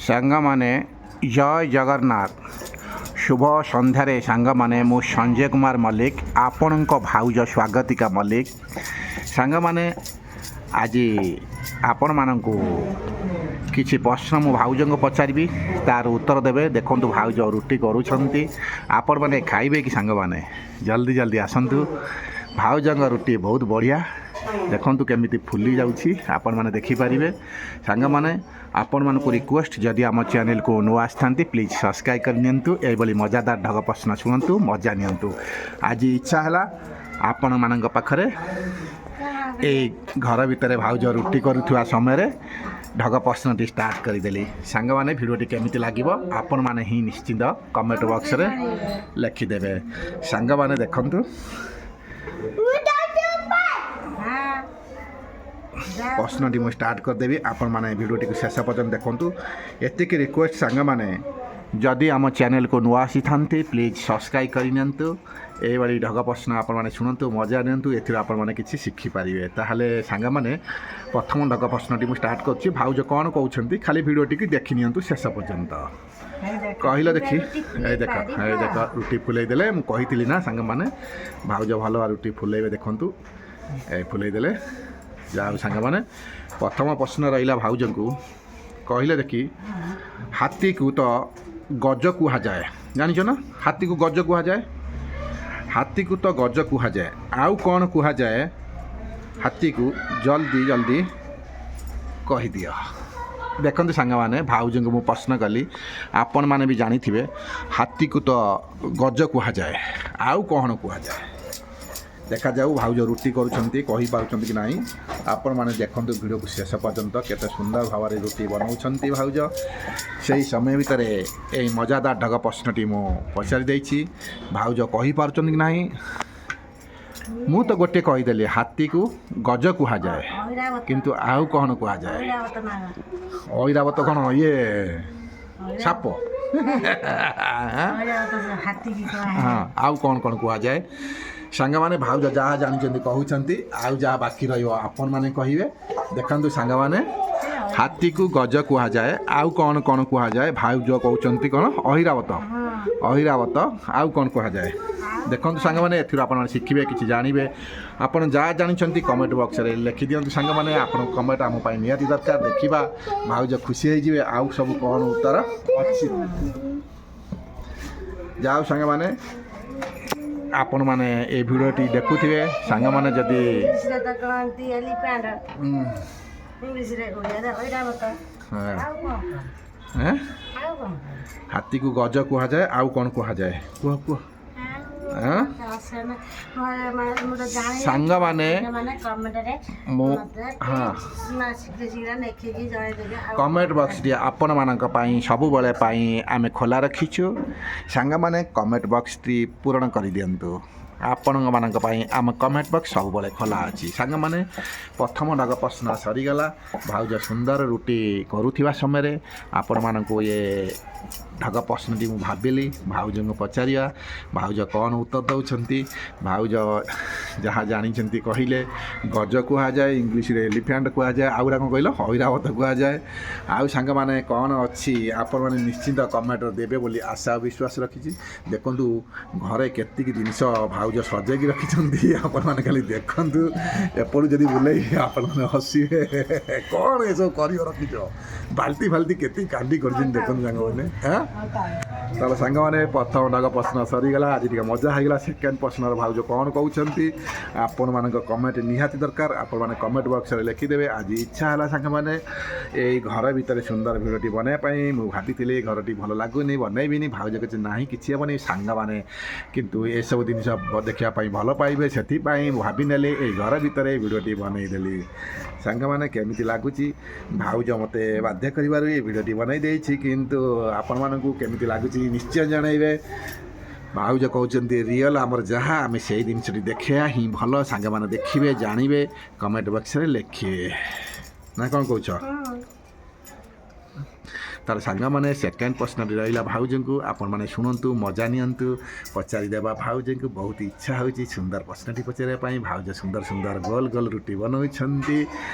ସାଙ୍ଗମାନେ ଜୟ ଜଗନ୍ନାଥ। ଶୁଭ ସନ୍ଧ୍ୟାରେ ସାଙ୍ଗମାନେ, ମୁଁ ସଞ୍ଜୟ କୁମାର ମଲ୍ଲିକ, ଆପଣଙ୍କ ଭାଉଜ ସ୍ୱାଗତିକା ମଲ୍ଲିକ। ସାଙ୍ଗମାନେ, ଆଜି ଆପଣମାନଙ୍କୁ କିଛି ପ୍ରଶ୍ନ ମୁଁ ଭାଉଜଙ୍କୁ ପଚାରିବି, ତାର ଉତ୍ତର ଦେବେ। ଦେଖନ୍ତୁ ଭାଉଜ ରୁଟି କରୁଛନ୍ତି, ଆପଣମାନେ ଖାଇବେ କି? ସାଙ୍ଗମାନେ ଜଲ୍ଦି ଜଲ୍ଦି ଆସନ୍ତୁ। ଭାଉଜଙ୍କ ରୁଟି ବହୁତ ବଢ଼ିଆ, ଦେଖନ୍ତୁ କେମିତି ଫୁଲି ଯାଉଛି, ଆପଣମାନେ ଦେଖିପାରିବେ। ସାଙ୍ଗମାନେ, ଆପଣମାନଙ୍କୁ ରିକ୍ୱେଷ୍ଟ, ଯଦି ଆମ ଚ୍ୟାନେଲକୁ ନୂଆ ଆସିଥାନ୍ତି ପ୍ଲିଜ୍ ସବସ୍କ୍ରାଇବ୍ କରି ନିଅନ୍ତୁ। ଏଇଭଳି ମଜାଦାର ଢଗ ପ୍ରଶ୍ନ ଶୁଣନ୍ତୁ, ମଜା ନିଅନ୍ତୁ। ଆଜି ଇଚ୍ଛା ହେଲା ଆପଣମାନଙ୍କ ପାଖରେ ଏଇ ଘର ଭିତରେ ଭାଉଜ ରୁଟି କରୁଥିବା ସମୟରେ ଢଗ ପ୍ରଶ୍ନଟି ଷ୍ଟାର୍ଟ କରିଦେଲି। ସାଙ୍ଗମାନେ, ଭିଡ଼ିଓଟି କେମିତି ଲାଗିବ ଆପଣମାନେ ହିଁ ନିଶ୍ଚିନ୍ତ କମେଣ୍ଟ ବକ୍ସରେ ଲେଖିଦେବେ। ସାଙ୍ଗମାନେ ଦେଖନ୍ତୁ, ପ୍ରଶ୍ନଟି ମୁଁ ଷ୍ଟାର୍ଟ କରିଦେବି, ଆପଣମାନେ ଭିଡ଼ିଓଟିକୁ ଶେଷ ପର୍ଯ୍ୟନ୍ତ ଦେଖନ୍ତୁ। ଏତିକି ରିକ୍ୱେଷ୍ଟ ସାଙ୍ଗମାନେ, ଯଦି ଆମ ଚ୍ୟାନେଲକୁ ନୂଆ ଆସିଥାନ୍ତି ପ୍ଲିଜ୍ ସବସ୍କ୍ରାଇବ୍ କରିନିଅନ୍ତୁ। ଏଇଭଳି ଢଗ ପ୍ରଶ୍ନ ଆପଣମାନେ ଶୁଣନ୍ତୁ, ମଜା ନିଅନ୍ତୁ, ଏଥିରୁ ଆପଣମାନେ କିଛି ଶିଖିପାରିବେ। ତାହେଲେ ସାଙ୍ଗମାନେ, ପ୍ରଥମ ଢଗ ପ୍ରଶ୍ନଟି ମୁଁ ଷ୍ଟାର୍ଟ କରୁଛି। ଭାଉଜ କ'ଣ କହୁଛନ୍ତି ଖାଲି ଭିଡ଼ିଓଟିକୁ ଦେଖିନିଅନ୍ତୁ ଶେଷ ପର୍ଯ୍ୟନ୍ତ। କହିଲ ଦେଖି, ଏଇ ଦେଖ ରୁଟି ଫୁଲେଇ ଦେଲେ। ମୁଁ କହିଥିଲି ନା ସାଙ୍ଗମାନେ, ଭାଉଜ ଭଲ ରୁଟି ଫୁଲେଇବେ। ଦେଖନ୍ତୁ ଏ ଫୁଲେଇ ଦେଲେ। ଯାଉ ସାଙ୍ଗମାନେ, ପ୍ରଥମ ପ୍ରଶ୍ନ ରହିଲା ଭାଉଜଙ୍କୁ। କହିଲେ ଦେଖି, ହାତୀକୁ ତ ଗଜ କୁହାଯାଏ, ଜାଣିଛ ନା? ହାତୀକୁ ଗଜ କୁହାଯାଏ। ହାତୀକୁ ତ ଗଜ କୁହାଯାଏ, ଆଉ କ'ଣ କୁହାଯାଏ ହାତୀକୁ? ଜଲ୍ଦି ଜଲ୍ଦି କହିଦିଅ। ଦେଖନ୍ତୁ ସାଙ୍ଗମାନେ, ଭାଉଜଙ୍କୁ ମୁଁ ପ୍ରଶ୍ନ କଲି, ଆପଣମାନେ ବି ଜାଣିଥିବେ ହାତୀକୁ ତ ଗଜ କୁହାଯାଏ, ଆଉ କ'ଣ କୁହାଯାଏ? ଦେଖାଯାଉ ଭାଉଜ ରୁଟି କରୁଛନ୍ତି, କହିପାରୁଛନ୍ତି କି ନାହିଁ। ଆପଣମାନେ ଦେଖନ୍ତୁ ଭିଡ଼ିଓକୁ ଶେଷ ପର୍ଯ୍ୟନ୍ତ, କେତେ ସୁନ୍ଦର ଭାବରେ ରୁଟି ବନାଉଛନ୍ତି ଭାଉଜ। ସେହି ସମୟ ଭିତରେ ଏଇ ମଜାଦାର ଢଗ ପ୍ରଶ୍ନଟି ମୁଁ ପଚାରି ଦେଇଛି, ଭାଉଜ କହିପାରୁଛନ୍ତି କି ନାହିଁ। ମୁଁ ତ ଗୋଟିଏ କହିଦେଲି, ହାତୀକୁ ଗଜ କୁହାଯାଏ, କିନ୍ତୁ ଆଉ କ'ଣ କୁହାଯାଏ? ଐରାବତ କ'ଣ ଇଏ ସାପ? ହଁ, ଆଉ କ'ଣ କ'ଣ କୁହାଯାଏ? ସାଙ୍ଗମାନେ, ଭାଉଜ ଯାହା ଜାଣିଛନ୍ତି କହୁଛନ୍ତି, ଆଉ ଯାହା ବାକି ରହିବ ଆପଣମାନେ କହିବେ। ଦେଖନ୍ତୁ ସାଙ୍ଗମାନେ, ହାତୀକୁ ଗଜ କୁହାଯାଏ, ଆଉ କ'ଣ କ'ଣ କୁହାଯାଏ? ଭାଉଜ କହୁଛନ୍ତି କ'ଣ? ଐରାବତ। ଐରାବତ, ଆଉ କ'ଣ କୁହାଯାଏ? ଦେଖନ୍ତୁ ସାଙ୍ଗମାନେ, ଏଥିରୁ ଆପଣମାନେ ଶିଖିବେ, କିଛି ଜାଣିବେ। ଆପଣ ଯାହା ଜାଣିଛନ୍ତି କମେଣ୍ଟ ବକ୍ସରେ ଲେଖିଦିଅନ୍ତୁ। ସାଙ୍ଗମାନେ, ଆପଣଙ୍କ କମେଣ୍ଟ ଆମ ପାଇଁ ନିହାତି ଦରକାର। ଦେଖିବା ଭାଉଜ ଖୁସି ହେଇଯିବେ, ଆଉ ସବୁ କ'ଣ ଉତ୍ତର ଅଛି। ଯାଉ ସାଙ୍ଗମାନେ, ଆପଣମାନେ ଏ ଭିଡ଼ିଓଟି ଦେଖୁଥିବେ। ସାଙ୍ଗମାନେ ଯଦି ହାତୀକୁ ଗଜ କୁହାଯାଏ, ଆଉ କ'ଣ କୁହାଯାଏ? କୁହ କୁହ। ସାଙ୍ଗମାନେ, ମୁଁ କମେଣ୍ଟ ବକ୍ସଟି ଆପଣମାନଙ୍କ ପାଇଁ ସବୁବେଳେ ପାଇଁ ଆମେ ଖୋଲା ରଖିଛୁ। ସାଙ୍ଗମାନେ, କମେଣ୍ଟ ବକ୍ସଟି ପୂରଣ କରିଦିଅନ୍ତୁ। ଆପଣମାନଙ୍କ ପାଇଁ ଆମ କମେଣ୍ଟ ବକ୍ସ ସବୁବେଳେ ଖୋଲା ଅଛି। ସାଙ୍ଗମାନେ, ପ୍ରଥମ ଢଗ ପ୍ରଶ୍ନ ସରିଗଲା। ଭାଉଜ ସୁନ୍ଦର ରୁଟି କରୁଥିବା ସମୟରେ ଆପଣମାନଙ୍କୁ ଏ ଢଗ ପ୍ରଶ୍ନଟି ମୁଁ ଭାବିଲି ଭାଉଜଙ୍କୁ ପଚାରିବା। ଭାଉଜ କ'ଣ ଉତ୍ତର ଦେଉଛନ୍ତି? ଭାଉଜ ଯାହା ଜାଣିଛନ୍ତି କହିଲେ, ଗଜ କୁହାଯାଏ, ଇଂଲିଶରେ ଏଲିଫ୍ୟାଣ୍ଟ କୁହାଯାଏ, ଆଉ କ'ଣ କହିଲ? ଐରାବତ କୁହାଯାଏ। ଆଉ ସାଙ୍ଗମାନେ କ'ଣ ଅଛି ଆପଣମାନେ ନିଶ୍ଚିନ୍ତ କମେଣ୍ଟରେ ଦେବେ ବୋଲି ଆଶା ଓ ବିଶ୍ୱାସ ରଖିଛି। ଦେଖନ୍ତୁ ଘରେ କେତିକି ଜିନିଷ ଭାଉଜ ସଜେଇକି ରଖିଛନ୍ତି, ଆପଣମାନେ ଖାଲି ଦେଖନ୍ତୁ। ଏପଟୁ ଯଦି ବୁଲେଇ ଆପଣମାନେ ହସିବେ, କ'ଣ ଏସବୁ କରିବ ରଖିଛ? ବାଲ୍ଟି ଫାଲ୍ଟି କେତିକି କାଣ୍ଡି କରିଛନ୍ତି ଦେଖନ୍ତୁ ସାଙ୍ଗମାନେ। ତାହେଲେ ସାଙ୍ଗମାନେ, ପ୍ରଥମ ଢଗ ପ୍ରଶ୍ନ ସରିଗଲା। ଆଜି ଟିକେ ମଜା ହେଇଗଲା। ସେକେଣ୍ଡ ପ୍ରଶ୍ନର ଭାଉଜ କ'ଣ କହୁଛନ୍ତି ଆପଣମାନଙ୍କ କମେଣ୍ଟ ନିହାତି ଦରକାର। ଆପଣମାନେ କମେଣ୍ଟ ବକ୍ସରେ ଲେଖିଦେବେ। ଆଜି ଇଚ୍ଛା ହେଲା ସାଙ୍ଗମାନେ ଏଇ ଘର ଭିତରେ ସୁନ୍ଦର ଭିଡ଼ିଓଟି ବନାଇବା ପାଇଁ। ମୁଁ ଭାବିଥିଲି ଘରଟି ଭଲ ଲାଗୁନି, ବନେଇବିନି। ଭାଉଜ କିଛି ନାହିଁ, କିଛି ହେବନି। ସାଙ୍ଗମାନେ କିନ୍ତୁ ଏସବୁ ଜିନିଷ ଦେଖିବା ପାଇଁ ଭଲ ପାଇବେ, ସେଥିପାଇଁ ମୁଁ ଭାବିନେଲି ଏଇ ଘର ଭିତରେ ଭିଡ଼ିଓଟି ବନେଇଦେଲି। ସାଙ୍ଗମାନେ, କେମିତି ଲାଗୁଛି? ଭାଉଜ ମୋତେ ବାଧ୍ୟ କରିବାରୁ ଏ ଭିଡ଼ିଓଟି ବନେଇ ଦେଇଛି, କିନ୍ତୁ ଆପଣମାନଙ୍କୁ କେମିତି ଲାଗୁଛି ନିଶ୍ଚୟ ଜଣାଇବେ। ଭାଉଜ କହୁଛନ୍ତି ରିଅଲ୍ ଆମର ଯାହା, ଆମେ ସେଇ ଜିନିଷଟି ଦେଖିବା ହିଁ ଭଲ। ସାଙ୍ଗମାନେ ଦେଖିବେ, ଜାଣିବେ, କମେଣ୍ଟ ବକ୍ସରେ ଲେଖିବେ। ନା କ'ଣ କହୁଛ? ତାର ସାଙ୍ଗମାନେ, ସେକେଣ୍ଡ ପ୍ରଶ୍ନଟି ରହିଲା ଭାଉଜଙ୍କୁ। ଆପଣମାନେ ଶୁଣନ୍ତୁ, ମଜା ନିଅନ୍ତୁ। ପଚାରିଦେବା ଭାଉଜଙ୍କୁ। ବହୁତ ଇଚ୍ଛା ହେଉଛି ସୁନ୍ଦର ପ୍ରଶ୍ନଟି ପଚାରିବା ପାଇଁ। ଭାଉଜ ସୁନ୍ଦର ସୁନ୍ଦର ଗୋଲ ଗୋଲ ରୁଟି ବନାଉଛନ୍ତି।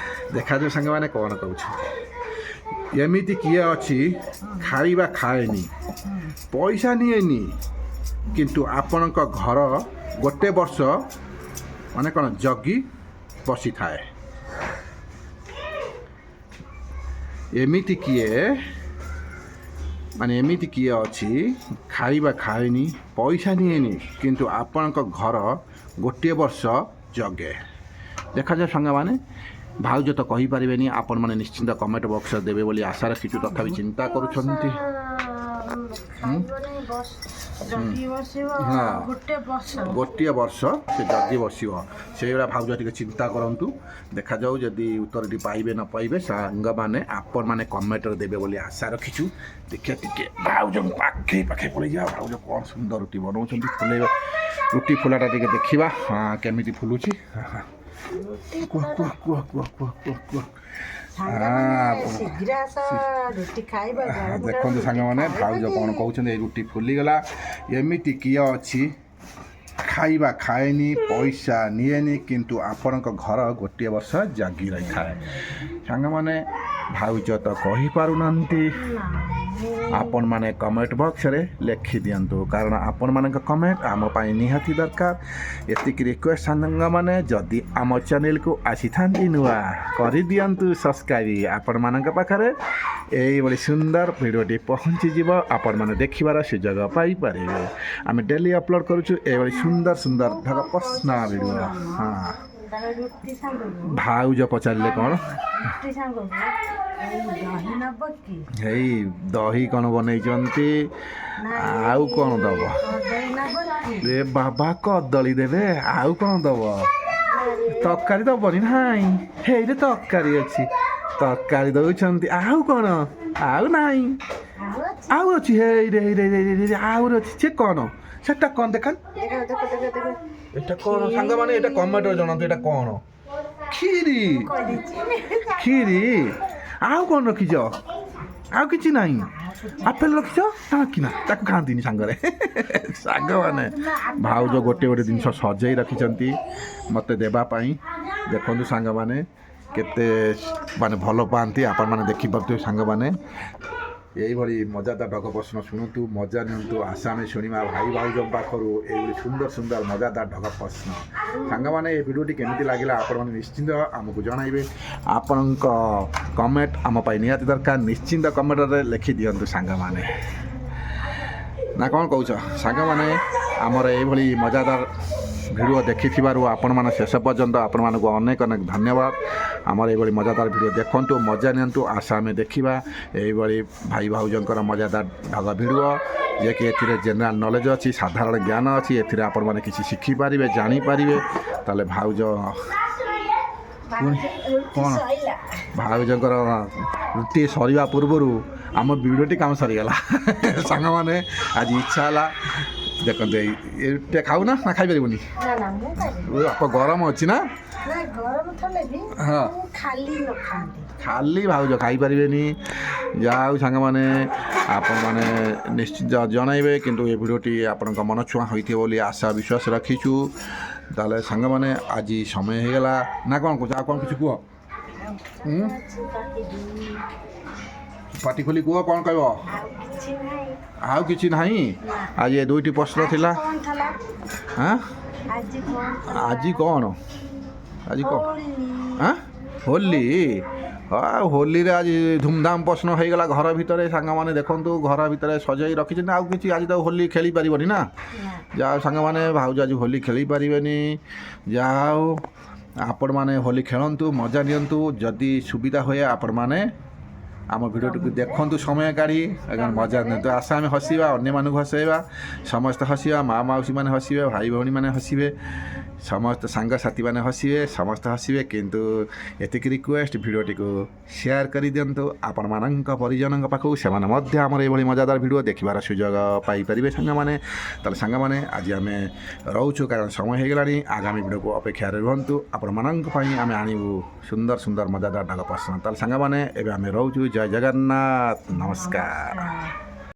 ଦେଖାଯାଉ ସାଙ୍ଗମାନେ କ'ଣ କହୁଛନ୍ତି। ଏମିତି କିଏ ଅଛି ଖାଇବା ଖାଏନି ପଇସା ନିଏନି କିନ୍ତୁ ଆପଣଙ୍କ ଘର ଗୋଟେ ବର୍ଷ ମାନେ କ'ଣ ଜଗି ବସିଥାଏ। ଏମିତି କିଏ ଅଛି ଖାଇବା ଖାଏନି ପଇସା ନିଏନି କିନ୍ତୁ ଆପଣଙ୍କ ଘର ଗୋଟିଏ ବର୍ଷ ଜଗେ। ଦେଖାଯାଉ ସାଙ୍ଗମାନେ, ଭାଉଜ ତ କହିପାରିବେନି, ଆପଣମାନେ ନିଶ୍ଚିନ୍ତ କମେଣ୍ଟ ବକ୍ସରେ ଦେବେ ବୋଲି ଆଶା ରଖିଛୁ। ତଥାପି ଚିନ୍ତା କରୁଛନ୍ତି। ଗୋଟିଏ ବର୍ଷ ସେ ଜଗି ବସିବ, ସେଇଭଳିଆ ଭାଉଜ ଟିକେ ଚିନ୍ତା କରନ୍ତୁ। ଦେଖାଯାଉ ଯଦି ଉତ୍ତରଟି ପାଇବେ ନ ପାଇବେ ସାଙ୍ଗମାନେ ଆପଣମାନେ କମେଣ୍ଟରେ ଦେବେ ବୋଲି ଆଶା ରଖିଛୁ। ଦେଖିବା ଟିକେ ଭାଉଜଙ୍କ ପାଖେ ପଳେଇଯିବା। ଭାଉଜ କ'ଣ ସୁନ୍ଦର ରୁଟି ବନାଉଛନ୍ତି, ଫୁଲେଇବା ରୁଟି ଫୁଲାଟା ଟିକେ ଦେଖିବା କେମିତି ଫୁଲୁଛି। କୁହ। ଦେଖନ୍ତୁ ସାଙ୍ଗମାନେ, ଭାଉଜ କ'ଣ କହୁଛନ୍ତି, ଏଇ ରୁଟି ଫୁଲିଗଲା। ଏମିତି କିଏ ଅଛି ଖାଇବା ଖାଏନି ପଇସା ନିଏନି କିନ୍ତୁ ଆପଣଙ୍କ ଘର ଗୋଟିଏ ବର୍ଷ ଜାଗି ରହିଥାଏ। ସାଙ୍ଗମାନେ, ଭାଉଜ ତ କହିପାରୁନାହାନ୍ତି, ଆପଣମାନେ କମେଣ୍ଟ ବକ୍ସରେ ଲେଖିଦିଅନ୍ତୁ, କାରଣ ଆପଣମାନଙ୍କ କମେଣ୍ଟ ଆମ ପାଇଁ ନିହାତି ଦରକାର। ଏତିକି ରିକ୍ୱେଷ୍ଟ ସାଙ୍ଗମାନେ, ଯଦି ଆମ ଚ୍ୟାନେଲକୁ ଆସିଥାନ୍ତି ନୂଆ କରିଦିଅନ୍ତୁ ସବସ୍କ୍ରାଇବ୍। ଆପଣମାନଙ୍କ ପାଖରେ ଏଇଭଳି ସୁନ୍ଦର ଭିଡ଼ିଓଟି ପହଞ୍ଚିଯିବ, ଆପଣମାନେ ଦେଖିବାର ସୁଯୋଗ ପାଇପାରିବେ। ଆମେ ଡେଲି ଅପଲୋଡ଼ କରୁଛୁ ଏଇଭଳି ସୁନ୍ଦର ଢଗପସନା ଭିଡ଼ିଓ। ଭାଉଜ ପଚାରିଲେ କ'ଣ, ହେଇ ଦହି କ'ଣ ବନେଇଛନ୍ତି, ଆଉ କ'ଣ ଦବ? ରେ ବାବା, କଦଳୀ ଦେବେ, ଆଉ କ'ଣ ଦବ? ତରକାରୀ ଦବନି? ନାହିଁ, ହେଇରେ ତରକାରୀ ଅଛି, ତରକାରୀ ଦଉଛନ୍ତି। ଆଉ କ'ଣ? ଆଉ ନାହିଁ, ଆଉ ଅଛି, ହେଇରେ ଆହୁରି ଅଛି। ସେ କ'ଣ? ସେଟା କ'ଣ ଦେଖ? ଏଟା କ'ଣ ସାଙ୍ଗମାନେ? ଏଟା କମେଣ୍ଟରେ ଜଣାନ୍ତୁ, ଏଟା କ'ଣ? କ୍ଷୀରି। ଆଉ କ'ଣ ରଖିଛ? ଆଉ କିଛି ନାହିଁ? ଆପେଲ ରଖିଛ? ନା, ତାକୁ ଖାଆନ୍ତିନି ସାଙ୍ଗରେ। ସାଙ୍ଗମାନେ, ଭାଉଜ ଗୋଟେ ଜିନିଷ ସଜେଇ ରଖିଛନ୍ତି ମୋତେ ଦେବା ପାଇଁ। ଦେଖନ୍ତୁ ସାଙ୍ଗମାନେ, କେତେ ଭଲ ପାଆନ୍ତି ଆପଣମାନେ ଦେଖିପାରୁଥିବେ। ସାଙ୍ଗମାନେ, ଏଇଭଳି ମଜାଦାର ଢଗ ପ୍ରଶ୍ନ ଶୁଣନ୍ତୁ, ମଜା ନିଅନ୍ତୁ। ଆଶା ଆମେ ଶୁଣିବା ଭାଇ ଭାଉଜଙ୍କ ପାଖରୁ ଏଇଭଳି ସୁନ୍ଦର ମଜାଦାର ଢଗ ପ୍ରଶ୍ନ। ସାଙ୍ଗମାନେ, ଏ ଭିଡ଼ିଓଟି କେମିତି ଲାଗିଲା ଆପଣମାନେ ନିଶ୍ଚିନ୍ତ ଆମକୁ ଜଣାଇବେ। ଆପଣଙ୍କ କମେଣ୍ଟ ଆମ ପାଇଁ ନିହାତି ଦରକାର, ନିଶ୍ଚିନ୍ତ କମେଣ୍ଟରେ ଲେଖିଦିଅନ୍ତୁ ସାଙ୍ଗମାନେ। ନା କ'ଣ କହୁଛ ସାଙ୍ଗମାନେ? ଆମର ଏଇଭଳି ମଜାଦାର ଭିଡ଼ିଓ ଦେଖିଥିବାରୁ ଆପଣମାନେ ଶେଷ ପର୍ଯ୍ୟନ୍ତ ଆପଣମାନଙ୍କୁ ଅନେକ ଧନ୍ୟବାଦ। ଆମର ଏଇଭଳି ମଜାଦାର ଭିଡ଼ିଓ ଦେଖନ୍ତୁ, ମଜା ନିଅନ୍ତୁ। ଆଶା ଆମେ ଦେଖିବା ଏଇଭଳି ଭାଇ ଭାଉଜଙ୍କର ମଜାଦାର ଢଗ ଭିଡ଼ିଓ, ଯିଏକି ଏଥିରେ ଜେନେରାଲ୍ ନଲେଜ୍ ଅଛି, ସାଧାରଣ ଜ୍ଞାନ ଅଛି। ଏଥିରେ ଆପଣମାନେ କିଛି ଶିଖିପାରିବେ, ଜାଣିପାରିବେ। ତାହେଲେ ଭାଉଜ କ'ଣ, ଭାଉଜଙ୍କର ରୁଟି ସରିବା ପୂର୍ବରୁ ଆମ ଭିଡ଼ିଓଟି କାମ ସରିଗଲା। ସାଙ୍ଗମାନେ, ଆଜି ଇଚ୍ଛା ହେଲା, ଦେଖନ୍ତୁ ଏଇ ରୁଟିଟା ଖାଉନା ନା ଖାଇପାରିବୁନି? ଗରମ ଅଛି ନା? ହଁ, ଖାଲି ଭାଉଜ ଖାଇପାରିବେନି। ଯାହା ହଉ ସାଙ୍ଗମାନେ, ଆପଣମାନେ ନିଶ୍ଚିତ ଜଣାଇବେ, କିନ୍ତୁ ଏ ଭିଡ଼ିଓଟି ଆପଣଙ୍କ ମନ ଛୁଆଁ ହୋଇଥିବ ବୋଲି ଆଶା ବିଶ୍ୱାସ ରଖିଛୁ। ତାହେଲେ ସାଙ୍ଗମାନେ, ଆଜି ସମୟ ହେଇଗଲା ନା କ'ଣ କହୁଛ? ଆଉ କ'ଣ କିଛି କୁହ? ପାଟି ଖୋଲି କୁହ, କ'ଣ କହିବ? ଆଉ କିଛି ନାହିଁ? ଆଜି ଏ ଦୁଇଟି ପ୍ରଶ୍ନ ଥିଲା। ଆଜି କ'ଣ? ହୋଲି। ଆଉ ହୋଲିରେ ଆଜି ଧୁମଧାମ ପ୍ରଶ୍ନ ହେଇଗଲା ଘର ଭିତରେ। ସାଙ୍ଗମାନେ ଦେଖନ୍ତୁ, ଘର ଭିତରେ ସଜେଇ ରଖିଛନ୍ତି। ଆଉ କିଛି ଆଜି ତ ହୋଲି ଖେଳି ପାରିବନି ନା। ଯାହା ହଉ ସାଙ୍ଗମାନେ, ଭାଉଜ ଆଜି ହୋଲି ଖେଳି ପାରିବେନି। ଯାହା ହଉ ଆପଣମାନେ ହୋଲି ଖେଳନ୍ତୁ, ମଜା ନିଅନ୍ତୁ। ଯଦି ସୁବିଧା ହୁଏ ଆପଣମାନେ ଆମ ଭିଡ଼ିଓଟିକୁ ଦେଖନ୍ତୁ ସମୟ କାଢ଼ି, ମଜା ନିଅନ୍ତୁ। ଆଶା ଆମେ ହସିବା, ଅନ୍ୟମାନଙ୍କୁ ହସାଇବା, ସମସ୍ତେ ହସିବା, ମା ମାଉସୀମାନେ ହସିବେ, ଭାଇ ଭଉଣୀମାନେ ହସିବେ, ସମସ୍ତେ ସାଙ୍ଗସାଥିମାନେ ହସିବେ, ସମସ୍ତେ ହସିବେ। କିନ୍ତୁ ଏତିକି ରିକ୍ୱେଷ୍ଟ, ଭିଡ଼ିଓଟିକୁ ସେୟାର କରିଦିଅନ୍ତୁ ଆପଣମାନଙ୍କ ପରିଜନଙ୍କ ପାଖକୁ, ସେମାନେ ମଧ୍ୟ ଆମର ଏଇଭଳି ମଜାଦାର ଭିଡ଼ିଓ ଦେଖିବାର ସୁଯୋଗ ପାଇପାରିବେ ସାଙ୍ଗମାନେ। ତାହେଲେ ସାଙ୍ଗମାନେ, ଆଜି ଆମେ ରହୁଛୁ, କାରଣ ସମୟ ହେଇଗଲାଣି। ଆଗାମୀ ଭିଡ଼ିଓକୁ ଅପେକ୍ଷାରେ ରୁହନ୍ତୁ, ଆପଣମାନଙ୍କ ପାଇଁ ଆମେ ଆଣିବୁ ସୁନ୍ଦର ମଜାଦାର ଢଗ ପ୍ରଶ୍ନ। ତାହେଲେ ସାଙ୍ଗମାନେ, ଏବେ ଆମେ ରହୁଛୁ। ଜୟ ଜଗନ୍ନାଥ, ନମସ୍କାର।